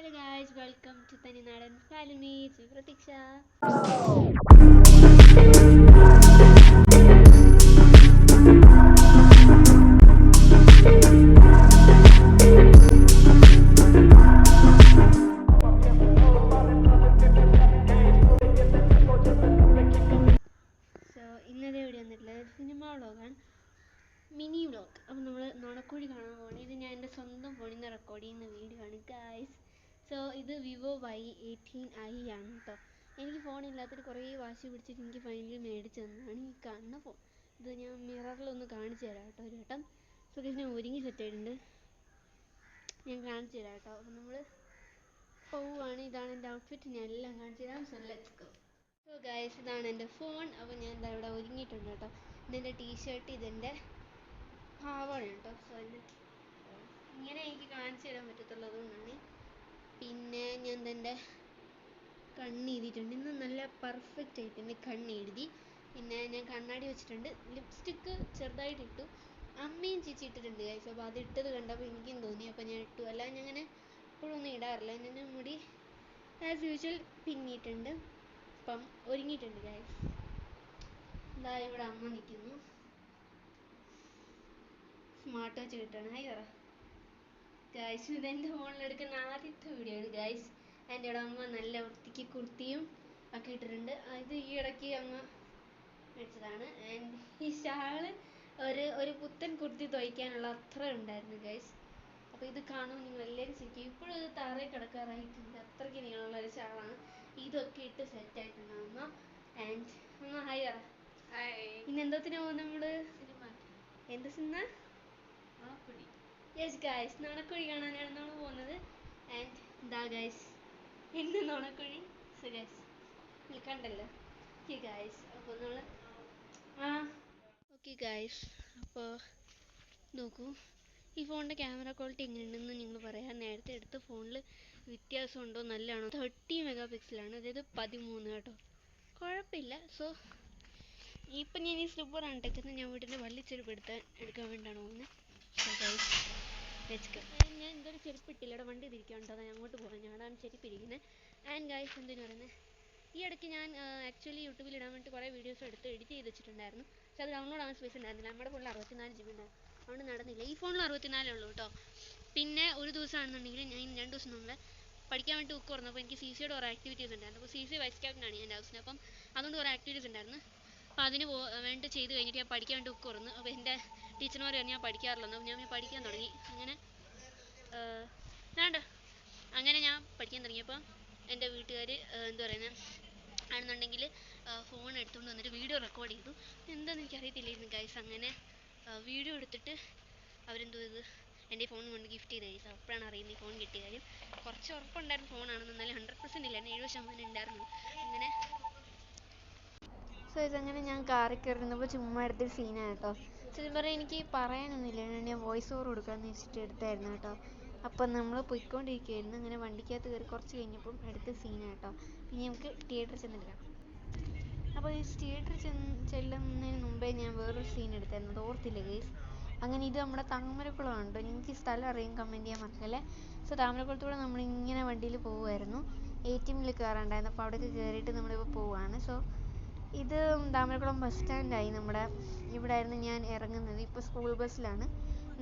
Hello guys, welcome to Taninadan Family. It's Pratiksha. So ഇന്നത്തെ video വന്നിട്ടുള്ളത് cinema വ്ളോഗാണ്, mini vlog. അപ്പം നമ്മൾ നുണക്കുഴി കാണാൻ പോകണം. ഇത് ഞാൻ എൻ്റെ സ്വന്തം ഫോണിൽ നിന്ന് റെക്കോർഡ് ചെയ്യുന്ന വീഡിയോ ആണ് ഗായ്സ്. സോ ഇത് വിവോ Y18i ആണ് കേട്ടോ. എനിക്ക് ഫോണില്ലാത്തൊരു കുറേ വാശി പിടിച്ചിട്ട് എനിക്ക് ഫൈനലി മേടിച്ച് തന്നതാണ് ഈ കാണുന്ന ഫോൺ. ഇത് ഞാൻ മിററിലൊന്ന് കാണിച്ചു തരാം കേട്ടോ ഒരു വട്ടം. സോ ഇതിന് ഒരുങ്ങി സെറ്റ് ആയിട്ടുണ്ട്, ഞാൻ കാണിച്ചു തരാം കേട്ടോ. അപ്പം നമ്മൾ പോവുകയാണ്. ഇതാണ് എൻ്റെ ഔട്ട്ഫിറ്റ്, ഞാൻ എല്ലാം കാണിച്ചു തരാം. So let's go. So guys ഇതാണ് എൻ്റെ ഫോൺ. അപ്പോൾ ഞാൻ എന്താ ഇവിടെ ഒരുങ്ങിയിട്ടുണ്ട് കേട്ടോ. ഇതെൻ്റെ ടീഷർട്ട്, ഇതെൻ്റെ പാവാണ് കേട്ടോ. സോ എന്നിട്ട് ഇങ്ങനെ എനിക്ക് കാണിച്ചു തരാൻ പറ്റത്തുള്ളൂ, അതുകൊണ്ടാണ്. പിന്നെ ഞാൻ എൻ്റെ കണ്ണ് എഴുതിയിട്ടുണ്ട്, ഇന്ന് നല്ല പെർഫെക്റ്റ് ആയിട്ടുണ്ട് കണ്ണ് എഴുതി. പിന്നെ ഞാൻ കണ്ണാടി വെച്ചിട്ടുണ്ട്, ലിപ്സ്റ്റിക്ക് ചെറുതായിട്ട് ഇട്ടു. അമ്മയും ചേച്ചി ഇട്ടിട്ടുണ്ട് ഗൈസ്. അപ്പോൾ അത് ഇട്ടത് കണ്ടപ്പോൾ എനിക്കും തോന്നി, അപ്പോൾ ഞാൻ ഇട്ടു. അല്ല ഞാൻ അങ്ങനെ ഇപ്പോഴും ഒന്നും ഇടാറില്ല. ഞാൻ മുടി ആസ് യൂഷ്വൽ പിന്നിയിട്ടുണ്ട്. അപ്പം ഒരുങ്ങിയിട്ടുണ്ട് ഗൈസ്. ഇതാ ഇവിടെ അമ്മ നിൽക്കുന്നു, സ്മാർട്ട് വാച്ച് കിട്ടുകയാണ്. ഹായ് പറ ഗൈസ്. ഇത് എൻ്റെ ഫോണിലെടുക്കുന്ന ആദ്യത്തെ വീഡിയോ ആണ് ഗൈസ്. എൻ്റെ ഇവിടെ അമ്മ നല്ല വൃത്തിക്ക് കുർത്തിയും ഒക്കെ ഇട്ടിട്ടുണ്ട്. ഇത് ഈ ഇടയ്ക്ക് അമ്മ മേടിച്ചതാണ്. ആൻഡ് ഈ ഷാള് ഒരു പുത്തൻ കുർത്തി തുவைക്കാനുള്ള അത്ര ഉണ്ടായിരുന്നു ഗൈസ്. അപ്പോൾ ഇത് കാണുമ്പോൾ നിങ്ങൾ എല്ലാവരും ശരിക്കും ഇപ്പോഴും ഇത് തറയിൽ കിടക്കാറായിട്ടുണ്ട്, അത്രയ്ക്ക് നീളമുള്ള ഒരു ഷാളാണ്. ഇതൊക്കെ ഇട്ട് സെറ്റായിട്ടുണ്ട് അമ്മ. ആൻഡ് അമ്മ ഹായ് പറ. ഇന്ന് എന്തോത്തിനാ പോകുന്നത് നമ്മള്? എന്ത് സിനിമ? യെസ് ഗൈസ്, നുണക്കുഴി കാണാനാണ് നമ്മൾ പോകുന്നത്. ആൻഡ് ദാ ഗൈസ് ഇന്ന് നുണക്കുഴി. സോ ഗൈസ് കണ്ടല്ലോ. ഓക്കെ ഗൈസ്, അപ്പോൾ നമ്മൾ ഓക്കെ ഗൈസ്, അപ്പോൾ നോക്കൂ ഈ ഫോണിൻ്റെ ക്യാമറ ക്വാളിറ്റി എങ്ങനെയുണ്ടെന്ന് നിങ്ങൾ പറയാം. നേരത്തെ എടുത്ത ഫോണിൽ വ്യത്യാസമുണ്ടോ, നല്ലതാണോ? 30 മെഗാ പിക്സലാണ്, അതായത് 13 കേട്ടോ, കുഴപ്പമില്ല. സോ ഇപ്പം ഞാൻ ഈ സ്ലിപ്പറാണ് ഇട്ടേക്കുന്നത്. ഞാൻ വീട്ടിൻ്റെ വള്ളിച്ചെരുപ്പ് എടുക്കാൻ വേണ്ടിയിട്ടാണ് പോകുന്നത്. So guys let's go. ഞാൻ എന്തൊരു ചെരുപ്പ് ഇട്ടില്ല, ഇവിടെ വണ്ടി തിരിക്കാനുണ്ടോ, അതാണ് അങ്ങോട്ട് പോകാൻ ഞാനാണ് ചെരുപ്പിരിക്കുന്നത്. ആൻഡ് ഗൈസ് എന്തിനു പറയുന്നത്, ഈ ഇടയ്ക്ക് ഞാൻ ആക്ച്വലി യൂട്യൂബിൽ ഇടാൻ വേണ്ടി കുറേ വീഡിയോസ് എടുത്ത് എഡിറ്റ് ചെയ്ത് വെച്ചിട്ടുണ്ടായിരുന്നു. പക്ഷെ അത് ഡൗൺലോഡ് ആവാൻ സ്പേസ് ഉണ്ടായിരുന്നില്ല. നമ്മുടെ ഫോണിൽ 64 GB ഉണ്ടായിരുന്നു, അതുകൊണ്ട് നടന്നില്ല. ഈ ഫോണിൽ 64 ഉള്ളൂ കേട്ടോ. പിന്നെ ഒരു ദിവസമാണെന്നുണ്ടെങ്കിൽ ഞാൻ 2 ദിവസം മുമ്പേ പഠിക്കാൻ വേണ്ടി ബുക്ക് തുറന്നപ്പോൾ എനിക്ക് CCയുടെ കുറേ ആക്ടിവിറ്റീസ് ഉണ്ടായിരുന്നു. അപ്പോൾ CC വൈസ് ക്യാപ്റ്റനാണ് എൻ്റെ ഹൗസിന്. അപ്പം അതുകൊണ്ട് കുറേ ആക്ടിവിറ്റീസ് ഉണ്ടായിരുന്നു. അപ്പോൾ അതിന് വേണ്ടി ചെയ്ത് കഴിഞ്ഞിട്ട് ഞാൻ പഠിക്കാൻ വേണ്ടി ബുക്ക് തുറന്നു. അപ്പോൾ എൻ്റെ ടീച്ചർമാർ പറഞ്ഞു ഞാൻ പഠിക്കാറില്ലെന്ന്. അപ്പോൾ ഞാൻ പഠിക്കാൻ തുടങ്ങി. അങ്ങനെ ഞാൻ പഠിക്കാൻ തുടങ്ങിയപ്പോൾ എൻ്റെ വീട്ടുകാർ എന്താ പറയുന്നത് ആണെന്നുണ്ടെങ്കിൽ ഫോൺ എടുത്തുകൊണ്ട് വന്നിട്ട് വീഡിയോ റെക്കോർഡ് ചെയ്തു. എന്താണെന്ന് എനിക്കറിയത്തില്ലായിരുന്നു ഗൈസ്. അങ്ങനെ വീഡിയോ എടുത്തിട്ട് അവരെന്തോ ഇത് എൻ്റെ ഫോൺ കൊണ്ട് ഗിഫ്റ്റ് ചെയ്ത് കഴിച്ചു. അപ്പോഴാണ് അറിയുന്നത് ഈ ഫോൺ കിട്ടിയ കാര്യം. കുറച്ച് ഉറപ്പുണ്ടായിരുന്നു ഫോണാണെന്ന്, എന്നാലും 100% ഇല്ലായിരുന്നു, 70% ഉണ്ടായിരുന്നു. അങ്ങനെ സോ ഇതങ്ങനെ ഞാൻ കാറിൽ കയറുന്നപ്പോൾ ചുമ്മാ എടുത്തൊരു സീനാണ് കേട്ടോ. ശരിക്കും പറയാൻ എനിക്ക് പറയാനൊന്നുമില്ല, ഞാൻ വോയിസ് ഓവർ കൊടുക്കാമെന്ന് വെച്ചിട്ട് എടുത്തായിരുന്നു കേട്ടോ. അപ്പം നമ്മൾ പോയിക്കൊണ്ടിരിക്കുകയായിരുന്നു, അങ്ങനെ വണ്ടിക്കകത്ത് കയറി കുറച്ച് കഴിഞ്ഞപ്പം എടുത്ത സീനാണ് കേട്ടോ. പിന്നെ നമുക്ക് തിയേറ്ററിൽ ചെന്നിട്ട് കാണാം. അപ്പോൾ ഈ തിയേറ്ററിൽ ചെല്ലുന്നതിന് മുമ്പേ ഞാൻ വേറൊരു സീൻ എടുത്തായിരുന്നു, അത് ഓർത്തില്ല ഗൈസ്. അങ്ങനെ ഇത് നമ്മുടെ താമരക്കുളമാണ് കേട്ടോ. നിങ്ങൾക്ക് ഈ സ്ഥലം അറിയാൻ കമൻറ്റ് ചെയ്യാൻ മറക്കല്ലേ. സോ താമരക്കുളത്തൂടെ നമ്മളിങ്ങനെ വണ്ടിയിൽ പോവുമായിരുന്നു. ATMൽ കയറാണ്ടായിരുന്നു, അപ്പോൾ അവിടേക്ക് കയറിയിട്ട് നമ്മളിപ്പോൾ പോവുകയാണ്. സോ ഇത് താമരക്കുളം ബസ് സ്റ്റാൻഡായി. നമ്മുടെ ഇവിടെ ആയിരുന്നു ഞാൻ ഇറങ്ങുന്നത്. ഇപ്പോൾ സ്കൂൾ ബസ്സിലാണ്.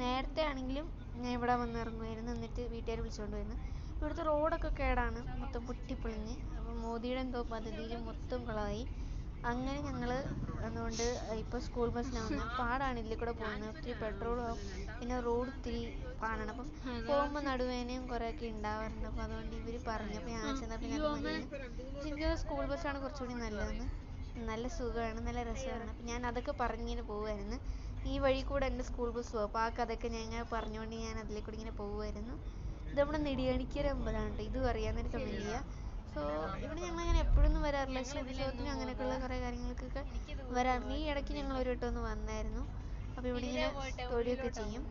നേരത്തെ ആണെങ്കിലും ഞാൻ ഇവിടെ വന്ന് ഇറങ്ങുമായിരുന്നു, എന്നിട്ട് വീട്ടുകാർ വിളിച്ചുകൊണ്ട് വരുന്നു. ഇവിടുത്തെ റോഡൊക്കെ കേടാണ്, മൊത്തം പൊട്ടിപ്പൊളിഞ്ഞ്. അപ്പോൾ മോദിയുടെ എന്തോ പദ്ധതിയിൽ മൊത്തം കുളമായി. അങ്ങനെ ഞങ്ങൾ അതുകൊണ്ട് ഇപ്പോൾ സ്കൂൾ ബസ്സിലാണ്. പാടാണ് ഇതിൽ കൂടെ പോകുന്നത്, ഒത്തിരി പെട്രോളും ആവും, പിന്നെ റോഡ് ഒത്തിരി പാടാണ്. അപ്പം പോകുമ്പോൾ നടുവേനയും കുറേയൊക്കെ ഉണ്ടാവാറുണ്ട്. അപ്പോൾ അതുകൊണ്ട് ഇവർ പറഞ്ഞപ്പോൾ ഞാൻ ചെന്നപ്പോൾ അത് മതിയെന്ന്. പക്ഷെ എനിക്ക് സ്കൂൾ ബസ്സാണ് കുറച്ചുകൂടി നല്ലതെന്ന്. നല്ല സുഖമാണ്, നല്ല രസമാണ്. അപ്പം ഞാൻ അതൊക്കെ പറഞ്ഞിങ്ങനെ പോകുമായിരുന്നു. ഈ വഴി കൂടെ എൻ്റെ സ്കൂൾ ബസ് പോകും, അപ്പോൾ ആ കഥയൊക്കെ ഞാൻ ഇങ്ങനെ പറഞ്ഞുകൊണ്ട് ഞാൻ അതിലെ കൂടി ഇങ്ങനെ പോകുമായിരുന്നു. ഇത് നമ്മുടെ നെടിയാണിക്കര അമ്പലമാണ് കേട്ടോ. ഇതും അറിയാവുന്നൊരു കമൻറ്റ് ചെയ്യുക. സോ ഇവിടെ ഞങ്ങളങ്ങനെ എപ്പോഴൊന്നും വരാറില്ല, പക്ഷേ ഉത്സവത്തിനും അങ്ങനെയൊക്കെയുള്ള കുറേ കാര്യങ്ങൾക്കൊക്കെ വരാറുണ്ട്. ഈ ഇടയ്ക്ക് ഞങ്ങൾ ഒരു വട്ടം ഒന്ന് വന്നായിരുന്നു. അപ്പോൾ ഇവിടെ ഇങ്ങനെ തൊഴിയൊക്കെ ചെയ്യും.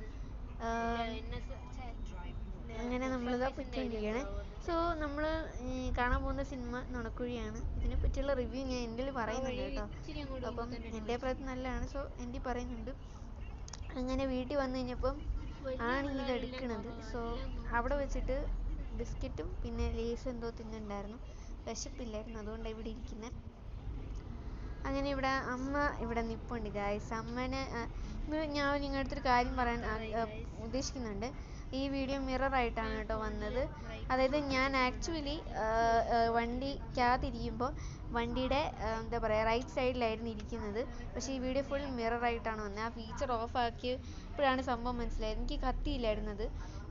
അങ്ങനെ നമ്മളിതാ പൊയ്ക്കൊണ്ടിരിക്കുകയാണ്. സോ നമ്മൾ കാണാൻ പോകുന്ന സിനിമ നുണക്കുഴിയാണ്. ഇതിനെ പറ്റിയുള്ള റിവ്യൂ ഞാൻ എൻ്റെ പറയുന്നുണ്ട് കേട്ടോ. അപ്പം എൻ്റെ അഭിപ്രായത്തിൽ നല്ലതാണ്, സോ എൻ്റെ പറയുന്നുണ്ട്. അങ്ങനെ വീട്ടിൽ വന്നു കഴിഞ്ഞപ്പം ആണ് ഇതെടുക്കണത്. സോ അവിടെ വെച്ചിട്ട് ബിസ്ക്കറ്റും പിന്നെ ലേസും എന്തോ തിന്നുണ്ടായിരുന്നു. വിശപ്പില്ലായിരുന്നു, അതുകൊണ്ടാണ് ഇവിടെ ഇരിക്കുന്നത്. അങ്ങനെ ഇവിടെ അമ്മ ഇവിടെ നിൽപ്പുണ്ട് ഗായ്സ്. അമ്മനെ ഞാൻ നിങ്ങളുടെ അടുത്തൊരു കാര്യം പറയാൻ ഉദ്ദേശിക്കുന്നുണ്ട്. ഈ വീഡിയോ മിററായിട്ടാണ് കേട്ടോ വന്നത്. അതായത് ഞാൻ ആക്ച്വലി വണ്ടിക്കകത്തിരിക്കുമ്പോൾ വണ്ടിയുടെ എന്താ പറയുക റൈറ്റ് സൈഡിലായിരുന്നു ഇരിക്കുന്നത്. പക്ഷേ ഈ വീഡിയോ ഫുൾ മിററായിട്ടാണ് വന്നത്. ആ ഫീച്ചർ ഓഫ് ആക്കിയപ്പോഴാണ് സംഭവം മനസ്സിലായത്. എനിക്ക് കത്തിയില്ലായിരുന്നത്.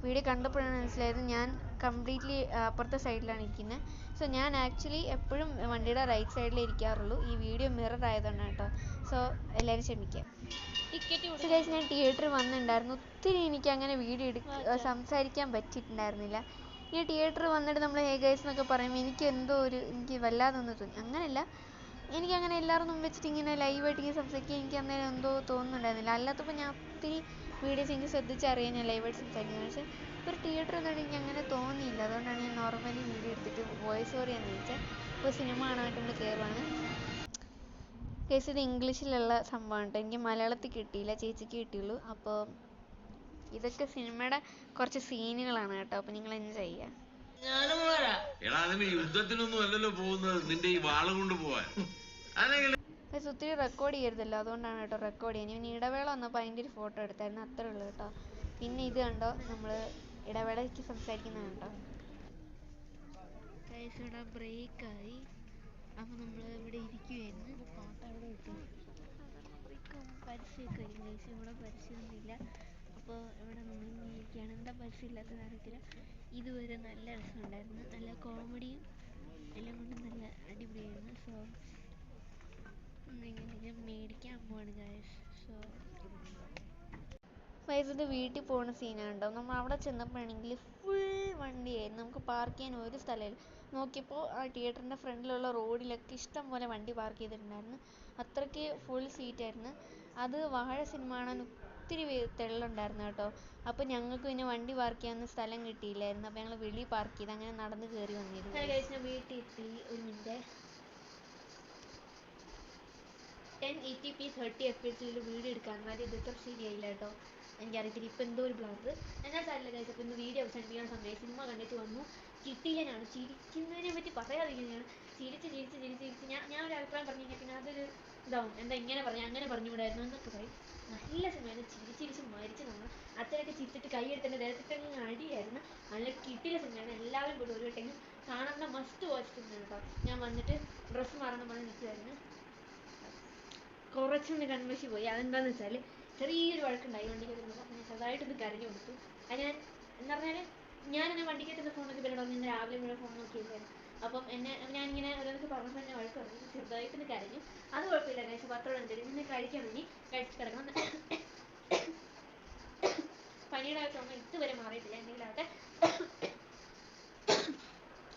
വീഡിയോ കണ്ടപ്പോഴാണ് മനസ്സിലായത് ഞാൻ കംപ്ലീറ്റ്ലി അപ്പുറത്തെ സൈഡിലാണ് ഇരിക്കുന്നത്. സോ ഞാൻ ആക്ച്വലി എപ്പോഴും വണ്ടിയുടെ റൈറ്റ് സൈഡിലേ ഇരിക്കാറുള്ളൂ. ഈ വീഡിയോ മിറർ ആയതുകൊണ്ടാണ് കേട്ടോ. സോ എല്ലാവരും ക്ഷമിക്കുക. സോ ഗൈസ്, ഞാൻ തിയേറ്ററിൽ വന്നിട്ടുണ്ടായിരുന്നു. ഒത്തിരി എനിക്ക് അങ്ങനെ വീഡിയോ സംസാരിക്കാൻ പറ്റിയിട്ടുണ്ടായിരുന്നില്ല. ഈ തിയേറ്ററിൽ വന്നിട്ട് നമ്മൾ ഹേ ഗൈസ് എന്നൊക്കെ പറയുമ്പോൾ എനിക്ക് വല്ലാതൊന്നും തോന്നി. അങ്ങനെയല്ല, എനിക്കങ്ങനെ എല്ലാവരും വെച്ചിട്ട് ഇങ്ങനെ ലൈവായിട്ട് ഇങ്ങനെ സംസാരിക്കാൻ എനിക്ക് അന്നേരം എന്തോ തോന്നുന്നുണ്ടായിരുന്നില്ല. അല്ലാത്തപ്പോൾ ഞാൻ ഒത്തിരി വീഡിയോസ് എനിക്ക് ശ്രദ്ധിച്ചറിയാൻ ഞാൻ ലൈവായിട്ട് സംസാരിക്കുന്നത്. പക്ഷേ ഒരു തിയേറ്ററിൽ നിന്നിട്ട് എനിക്ക് അങ്ങനെ തോന്നിയില്ല. അതുകൊണ്ടാണ് ഞാൻ നോർമലി വീഡിയോ എടുത്തിട്ട് വോയിസ് ഓവർ ചെയ്യാൻ ചോദിച്ചത്. ഇപ്പോൾ സിനിമ കാണാനായിട്ട് നമ്മൾ കയറുവാണ്. കേസ് ഇത് ഇംഗ്ലീഷിലുള്ള സംഭവമാണ് കേട്ടോ. എനിക്ക് മലയാളത്തിൽ കിട്ടിയില്ല, ചേച്ചിക്ക് കിട്ടിയുള്ളൂ. അപ്പോൾ ഇതൊക്കെ സിനിമയുടെ കുറച്ച് സീനുകളാണ് കേട്ടോ. അപ്പോൾ നിങ്ങൾ എൻജോയ് ചെയ്യുക. യുദ്ധത്തിനൊന്നും അല്ലല്ലോ പോകുന്നത്, നിന്റെ ഈ വാള കൊണ്ട് പോവാൻ. ഒത്തിരി റെക്കോർഡ് ചെയ്യരുതല്ലോ, അതുകൊണ്ടാണ് കേട്ടോ റെക്കോർഡ് ചെയ്യാൻ. ഇനി ഇടവേള വന്നപ്പോൾ അതിൻ്റെ ഒരു ഫോട്ടോ എടുത്തായിരുന്നു, അത്രേ ഉള്ളൂ കേട്ടോ. പിന്നെ ഇത് കണ്ടോ, നമ്മൾ ഇടവേളയ്ക്ക് സംസാരിക്കുന്നത് കണ്ടോ. ഗൈസ് ഇവിടെ ബ്രേക്കായി. അപ്പോൾ നമ്മൾ ഇവിടെ ഇരിക്കുമായിരുന്നു. പരസ്യമൊക്കെ വരും ഗൈസ്. ഇവിടെ പരസ്യമൊന്നുമില്ല. അപ്പോൾ ഇവിടെ നമ്മളിങ്ങനെ ഇരിക്കുകയാണ്. എന്താ പരസ്യം ഇല്ലാത്തത് അറിയത്തില്ല. ഇതുവരെ നല്ല രസമുണ്ടായിരുന്നു, നല്ല കോമഡിയും എല്ലാം കൊണ്ടും നല്ല അടിപൊളിയായിരുന്നു. സോ ഇങ്ങനെ ഞാൻ മേടിക്കാൻ പോവാണ് ഗൈസ്. സോ വൈകിട്ട് വീട്ടിൽ പോകുന്ന സീനാണ് കേട്ടോ. നമ്മൾ അവിടെ ചെന്നപ്പോഴാണെങ്കിൽ ഫുൾ വണ്ടിയായിരുന്നു. നമുക്ക് പാർക്ക് ചെയ്യാൻ ഒരു സ്ഥലമില്ല. നോക്കിയപ്പോൾ ആ തിയേറ്ററിൻ്റെ ഫ്രണ്ടിലുള്ള റോഡിലൊക്കെ ഇഷ്ടം പോലെ വണ്ടി പാർക്ക് ചെയ്തിട്ടുണ്ടായിരുന്നു. അത്രയ്ക്ക് ഫുൾ സീറ്റായിരുന്നു. അത് വാഴ സിനിമ കാണാൻ ഒത്തിരി തെള്ളുണ്ടായിരുന്നു കേട്ടോ. അപ്പോൾ ഞങ്ങൾക്ക് പിന്നെ വണ്ടി പാർക്ക് ചെയ്യാൻ സ്ഥലം കിട്ടിയില്ലായിരുന്നു. അപ്പോൾ ഞങ്ങൾ വെളിയിൽ പാർക്ക് ചെയ്ത് അങ്ങനെ നടന്ന് കയറി വന്നിരുന്നു. ഞാൻ വീട്ടിൽ എത്തി. ഒരു മിനിറ്റ്. 1080p 30fps വീഡിയോ എടുക്കാൻ മതി. ഇതൊക്കെ ശരിയായില്ല കേട്ടോ. എനിക്കറിയത്തില്ല, ഇപ്പം എന്തോ ഒരു ബ്ലർ. എന്നാൽ സാരില്ല ഗൈസ്. അപ്പോൾ ഇന്ന് വീഡിയോ അവസാനിപ്പിക്കുന്ന സമയം സിനിമ കണ്ടിട്ട് വന്നു. കിട്ടിയില്ലാണ്. ചിരിക്കുന്നതിനെ പറ്റി പറയാതിരിക്കുന്നതാണ്. ചിരിച്ച് ഞാൻ ഒരു അഭിപ്രായം പറഞ്ഞു കഴിഞ്ഞാൽ പിന്നെ അതൊരു ഇതാവും. എന്താ ഇങ്ങനെ പറഞ്ഞു, അങ്ങനെ പറഞ്ഞുകൂടായിരുന്നു എന്നൊക്കെ പറയും. നല്ല സിനിമയാണ്. ചിരിച്ച് മരിച്ച് നമ്മൾ അത്രയൊക്കെ ചിരിച്ചിട്ട് കൈയെടുത്തിട്ട് ദേഹത്തിട്ടങ്ങ് അടിയായിരുന്നു. നല്ല കിട്ടിയ സിനിമയാണ്. എല്ലാവരും കൂടി ഒരു വട്ടെങ്കിലും കാണുന്ന മസ്റ്റ് വാച്ച് സിനിമയാണ് കേട്ടോ. ഞാൻ വന്നിട്ട് ഡ്രസ്സ് മാറണം പറഞ്ഞ് നിൽക്കുമായിരുന്നു. കുറച്ചൊന്ന് കൺവശി പോയി. അതെന്താണെന്ന് വെച്ചാൽ ചെറിയൊരു വഴക്കുണ്ടായി വണ്ടിക്കകത്ത്. അപ്പം ഞാൻ ചെറുതായിട്ടൊന്ന് കരഞ്ഞു കൊടുത്തു. അത് എന്ന് പറഞ്ഞാൽ ഞാനെന്നെ വണ്ടിക്കകത്തുള്ള ഫോണൊക്കെ പേരുണ്ടോ ഇന്ന് രാവിലെ മുഴുവൻ ഫോൺ നോക്കിയില്ലായിരുന്നു. അപ്പം ഞാനിങ്ങനെ ഓരോന്നൊക്കെ പറഞ്ഞപ്പോൾ എന്നെ വഴക്ക് പറഞ്ഞു. ചെറുതായിട്ടൊന്ന് കരഞ്ഞു. അത് കുഴപ്പമില്ല ഗൈസ്. പത്രോളം തരും. ഇന്ന് കഴിക്കാൻ വേണ്ടി കഴിച്ചിട്ട് കിടക്കണം. പനിയുടെ ചുമ ഇതുവരെ മാറിയിട്ടില്ല. എന്തെങ്കിലും ആവട്ടെ.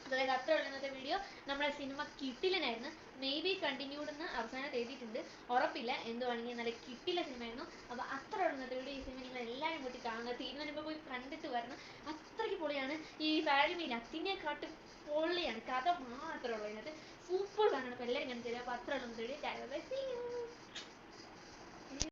അതായത് അത്ര ഉള്ള ഇന്നത്തെ വീഡിയോ. നമ്മുടെ സിനിമ കിട്ടില്ലനായിരുന്നു. മേ ബി കണ്ടിന്യൂഡ് എന്ന് അവസാനം എഴുതിയിട്ടുണ്ട്, ഉറപ്പില്ല. എന്തുവാണെങ്കിൽ നല്ല കിട്ടില്ല സിനിമയായിരുന്നു. അപ്പോൾ അത്ര ഉള്ള ഇന്നത്തെ വീഡിയോ. ഈ സിനിമ നിങ്ങൾ എല്ലാവരും കൂട്ടി കാണുക. തീരുമാനിപ്പോൾ പോയി കണ്ടിട്ട് വരണം. അത്രയ്ക്ക് പൊളിയാണ്. ഈ ഫാമിലി അതിനെക്കാട്ടും പൊളിയാണ്. കഥ മാത്രമേ ഉള്ളൂ അതിനകത്ത്. സൂപ്പർ കാണണം. അപ്പോൾ എല്ലാവരും കണ്ടു തരാം. അപ്പോൾ അത്ര ഉള്ള ഇന്നത്തെ വീഡിയോ.